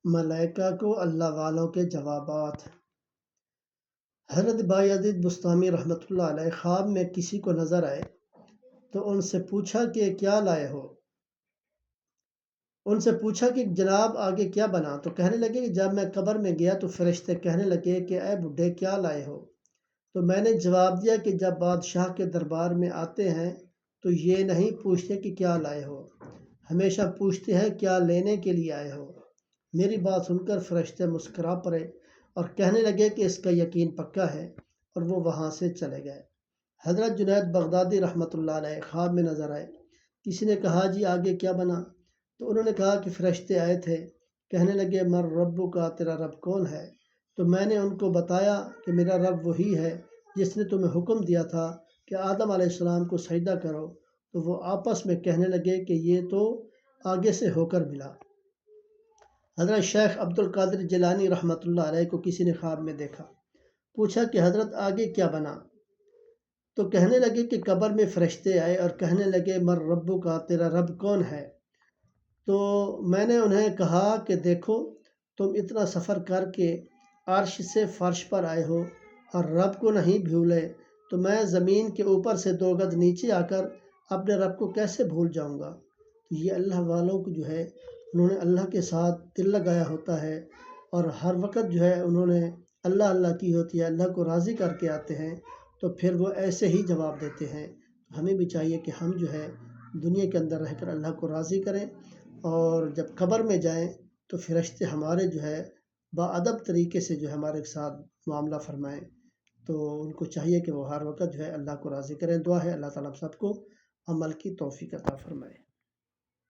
ملائکہ کو اللہ والوں کے جوابات۔ حضرت بایزید بستامی رحمۃ اللہ علیہ خواب میں کسی کو نظر آئے تو ان سے پوچھا کہ کیا لائے ہو؟ ان سے پوچھا کہ جناب آگے کیا بنا؟ تو کہنے لگے کہ جب میں قبر میں گیا تو فرشتے کہنے لگے کہ اے بڈھے کیا لائے ہو؟ تو میں نے جواب دیا کہ جب بادشاہ کے دربار میں آتے ہیں تو یہ نہیں پوچھتے کہ کیا لائے ہو، ہمیشہ پوچھتے ہیں کیا لینے کے لیے آئے ہو۔ میری بات سن کر فرشتے مسکرا پڑے اور کہنے لگے کہ اس کا یقین پکا ہے، اور وہ وہاں سے چلے گئے۔ حضرت جنید بغدادی رحمۃ اللہ علیہ خواب میں نظر آئے۔ کسی نے کہا جی آگے کیا بنا؟ تو انہوں نے کہا کہ فرشتے آئے تھے، کہنے لگے مر ربو کا، تیرا رب کون ہے؟ تو میں نے ان کو بتایا کہ میرا رب وہی ہے جس نے تمہیں حکم دیا تھا کہ آدم علیہ السلام کو سجدہ کرو۔ تو وہ آپس میں کہنے لگے کہ یہ تو آگے سے ہو کر ملا۔ حضرت شیخ عبد القادر جیلانی رحمۃ اللہ علیہ کو کسی نے خواب میں دیکھا، پوچھا کہ حضرت آگے کیا بنا؟ تو کہنے لگے کہ قبر میں فرشتے آئے اور کہنے لگے مر ربو کا، تیرا رب کون ہے؟ تو میں نے انہیں کہا کہ دیکھو تم اتنا سفر کر کے عرش سے فرش پر آئے ہو اور رب کو نہیں بھولے، تو میں زمین کے اوپر سے 2 گز نیچے آ کر اپنے رب کو کیسے بھول جاؤں گا؟ تو یہ اللہ والوں کو جو ہے انہوں نے اللہ کے ساتھ دل لگایا ہوتا ہے، اور ہر وقت جو ہے انہوں نے اللہ اللہ کی ہوتی ہے، اللہ کو راضی کر کے آتے ہیں، تو پھر وہ ایسے ہی جواب دیتے ہیں۔ ہمیں بھی چاہیے کہ ہم جو ہے دنیا کے اندر رہ کر اللہ کو راضی کریں، اور جب قبر میں جائیں تو فرشتے ہمارے جو ہے باادب طریقے سے جو ہے ہمارے ساتھ معاملہ فرمائیں۔ تو ان کو چاہیے کہ وہ ہر وقت جو ہے اللہ کو راضی کریں۔ دعا ہے اللہ تعالیٰ ہم سب کو عمل کی توفیق عطا فرمائے۔